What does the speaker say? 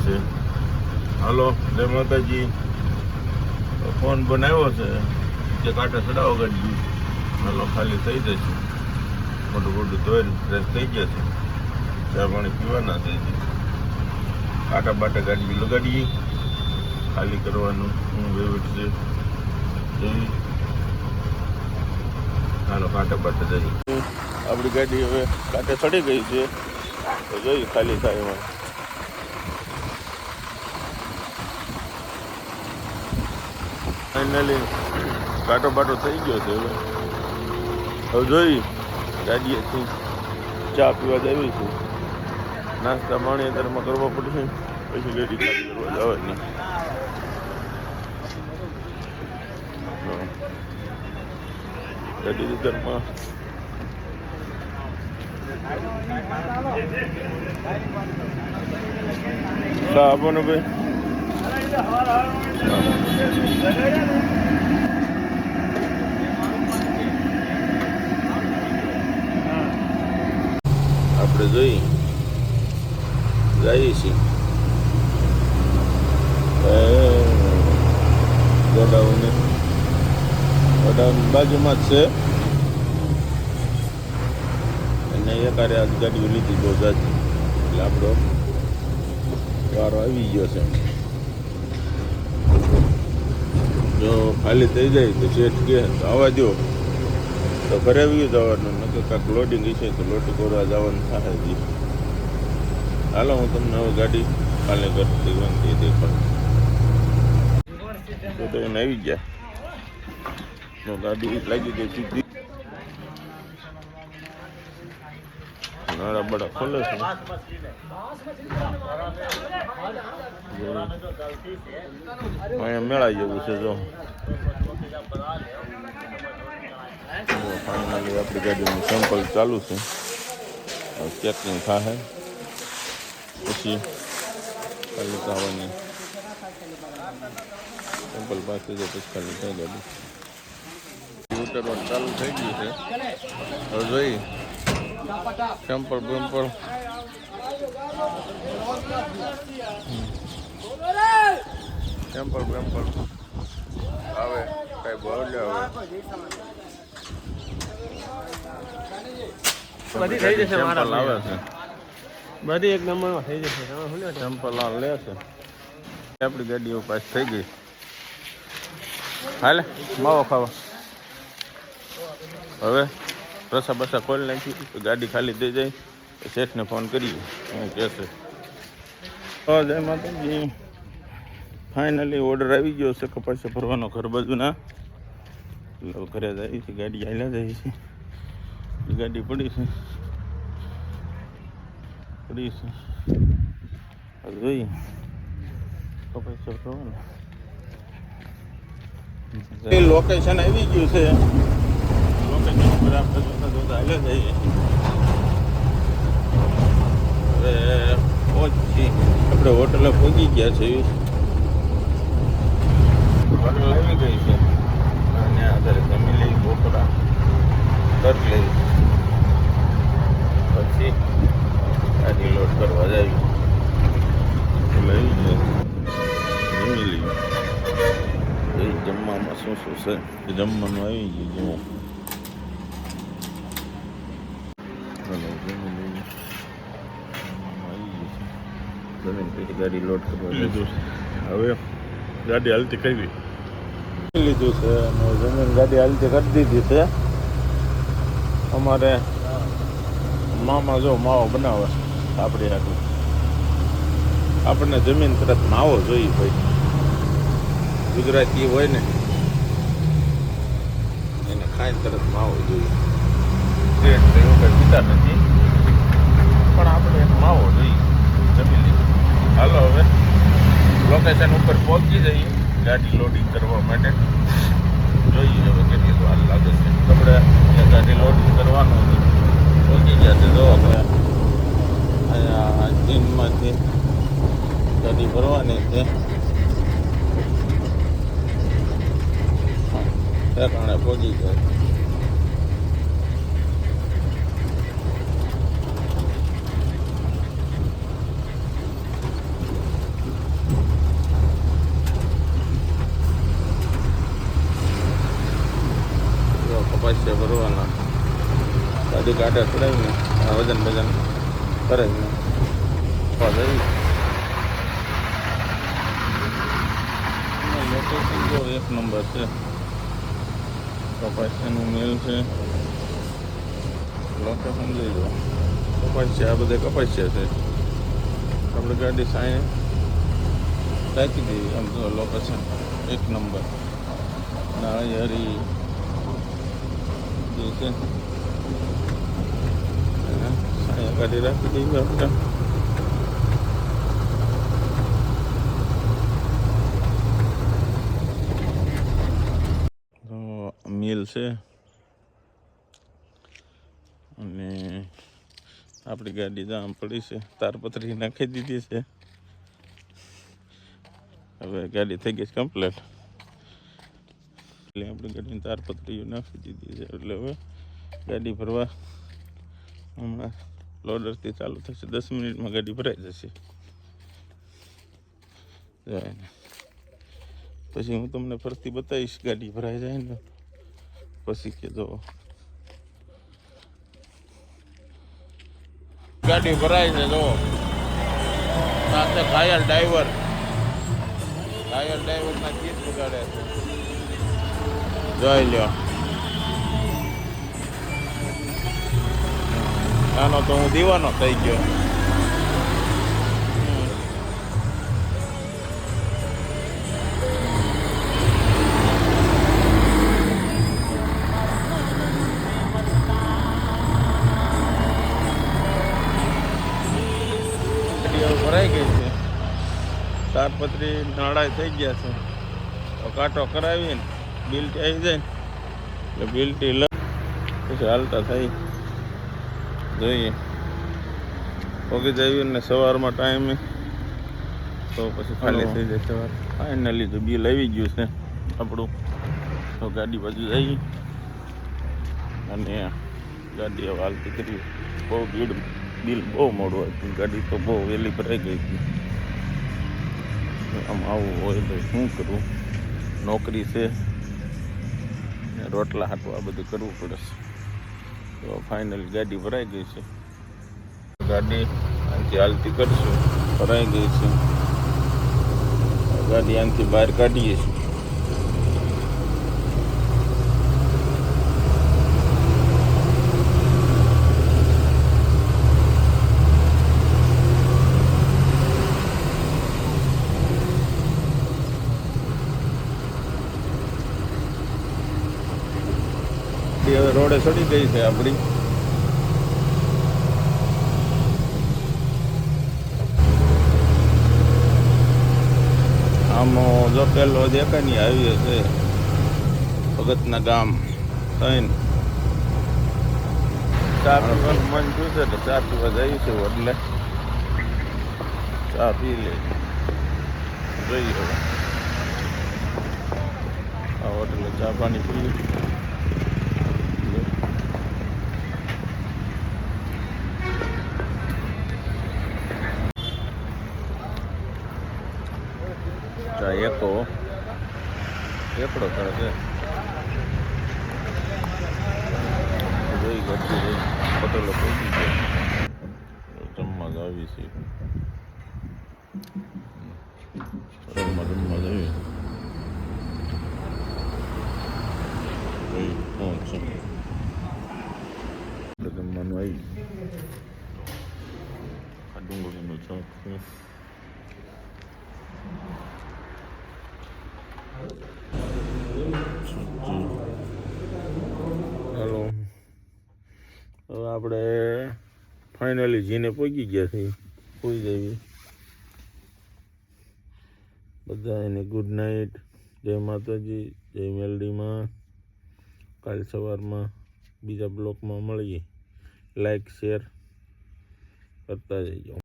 છે. હાલો જય માતાજી. ફોન બનાવ્યો છે કે કાંટા ચડાવો ગાડી. હાલો ખાલી થઈ જશે. મોટું મોટું ધોઈને ફ્રેશ થઈ ગયા છે. ચા પાણી પીવાના થઈ છે. કાંટા બાટા ગાડી લગાડીએ. ખાલી કરવાનું હું વહીવટ છે. જઈ હાલો કાંટા બાટા જઈએ. આપણી ગાડી હવે કાંટે ચડી ગઈ છે. તો જોઈ ખાલી થાય એમાં. ફાઇનલી કાંટો બાટો થઈ ગયો છે. હવે જોઈ ગાડીએથી ચા પીવા જવી છે. નાસ્તા પાણી અત્યારમાં કરવા પડશે. પછી ગાડી ખાલી કરવા જવાની. ગાડી અત્યારમાં ચા આપો ને ભાઈ. આપણે જોઈ જઈએ છીએ ગોડાઉન બાજુમાં જ છે. અને એકારે આજ ગાડીઓ લીધી બહુ જાજી. એટલે આપણો વારો આવી ગયો છે. જો ખાલી થઈ જાય તો શેઠ કહે તો આવવા દો તો ઘરે આવી જવાનું. નકર કાંક લોડિંગ હશે તો લોટ કરવા જવાનું થાય જ. હાલો હું તમને હવે ગાડી ખાલી કરતી વાંધી દેખાડું. તો એને આવી ગયા તો ગાડી લાગી ગઈ સીધી. નાળા બડા ખોલે છે. અહીંયા મેળા જેવું છે. જો ફાઇનલી આપણી ગાડીનું સેમ્પલ ચાલુ છે. ચેકિંગ થાય પછી ખાલી થવાની. સેમ્પલ પાસે જો પછી ખાલી થાય ગાડી. ઉતરવાનું ચાલુ થઈ ગયું છે. હવે જોઈ સેમ્પલ બેમ્પલ સેમ્પલ બેમ્પલ આવે કઈ બોલે આવે. બધી થઈ જશે. સેમ્પલ આવે છે. બધી એક નંબરમાં થઈ જશે. સેમ્પલ લે છે. આપણી ગાડીઓ પાસ થઈ ગઈ. હાલે માવો ખાવા. હવે રસા બસા ખોલી નાખી તો ગાડી ખાલી થઈ જાય. શેઠને ફોન કરીએ હું કહેશે. જય માતાજી. ફાઇનલી ઓર્ડર આવી ગયો છે કપાસ ભરવાનો ઘર બાજુના. ઘરે જાય છે. ગાડી હાલ્યા જાય છે. ગાડી પડી છે જોઈએ કપાસ ભરવાનું. લોકેશન આવી ગયું છે. લોકેશન ઉપર આપણે જોતા હાલ્યા જઈએ. હવે પહોંચી આપણે હોટલે પહોંચી ગયા છે. હોટલ આવી ગઈ છે. અને આધારે જમી લઈ બપોરા કરી લઈ પછી ગાડી લોડ કરવા જાય. લઈ જમી લઈ. જમવામાં શું શું છે એ જમવાનું આવી ગયું. જમો જમીન પછી ગાડી લોડ કરવા લીધું. હવે ગાડી હાલતી કરી લીધું છે. અને જમીન ગાડી હાલતી કરી દીધી છે. અમારે મામા જો માવો બનાવે આપણે આટલું. આપણને જમીન તરત માવો જોઈએ ભાઈ. ગુજરાતી હોય ને એને ખાઈને તરત માવો જોઈએ. એવું કંઈ પીતા નથી પણ આપણે માવો જોઈએ. જમી લઈએ. હાલો હવે લોકેશન ઉપર પહોંચી જઈએ ગાડી લોડિંગ કરવા માટે. જોઈએ હવે કેટલી વાર લાગે છે. આપણે ગાડી લોડિંગ કરવાનું પહોંચી ગયા છે. જો આપણે અહીંયા ચીનમાંથી ગાડી ભરવાની છે. ઠેકાણે પહોંચી જાય. પૈસા ભરવાના. ગાડી કાઢે ચડાવીને આ વજન બજન કરાવીને લોકેશન જો એક નંબર છે. કપાસિયાનું મિલ છે. લોકેશન જોઈ લો. કપાસિયા આ બધે કપાસિયા છે. આપણે ગાડી સાંઈ રાખી દેવી. આમ તો લોકેશન એક નંબર. નાળિયેરી જે છે સાંઈ ગાડી રાખી દેવી આપણે. મિલ છે અને આપણી ગાડી જામ પડી છે. તારપત્રી નાખી દીધી છે. હવે ગાડી થઈ ગઈ છે કમ્પ્લીટ. એટલે આપણી ગાડીની તારપત્રીઓ નાખી દીધી છે. એટલે હવે ગાડી ભરવા હમણાં લોડરથી ચાલુ થશે. 10 મિનિટમાં ગાડી ભરાઈ જશે. પછી હું તમને ફરતી બતાવીશ ગાડી ભરાઈ જાય ને પછી કે જો ગાડી ભરાય છે. જો સાથે ઘાયલ ડ્રાઈવરના ગીત વગાડે છે. જોઈ લ્યો. આનો તો હું દીવાનો થઈ ગયો. ભરાઈ ગઈ છે. તારપત્રી નાળા થઈ ગયા છે. તો કાંટો કરાવીને બિલ્ટી આવી જાય એટલે બિલ્ટી લઈ પછી હાલતા થઈ જોઈએ. પોગી જઈએ ને સવારમાં ટાઈમે તો પછી ખાલી થઈ જાય સવાર. ફાઇનલી તો બિલ આવી ગયું છે આપણું. તો ગાડી બાજુ જઈએ અને ગાડી હવે હાલતી કરી. બહુ બિલ બહુ મોડું હતું. ગાડી તો બહુ વહેલી ભરાઈ ગઈ હતી. આમ આવું હોય તો શું કરવું. નોકરી છે રોટલા હાટું આ બધું કરવું પડે છે. તો ફાઇનલી ગાડી ભરાઈ ગઈ છે. ગાડી આનાથી હાલતી કરશું. ભરાઈ ગઈ છે. ગાડી આનાથી બહાર કાઢીએ છીએ. હવે રોડે ચડી ગઈ છે આપણી. આમ જો પેલો દેખાય નહીં હાઈવે છે ભગતના ગામ થઈને. ચા પીવાનું મન થયું છે એટલે ચા પીવા જઈએ છે. એટલે ચા પી લે જોઈએ. હવે આ હોટલે ચા પાણી પીએ. એકડો કરે છે. જોઈ ગઈ હોટલો પહોંચી ગયા. જમવા જ આવી છે. જમવા જઈએ. કોણ છે જમવાનું આવી. આ ડુંગળીનું શાક છે. હાલો હવે આપણે ફાઇનલી જીને પહોંચી ગયા છીએ. પૂરી જઈએ બધા એને ગુડ નાઇટ. જય માતાજી. જય મેલડીમાં. કાલ સવારમાં બીજા બ્લોકમાં મળીએ. લાઈક શેર કરતા જઈજો.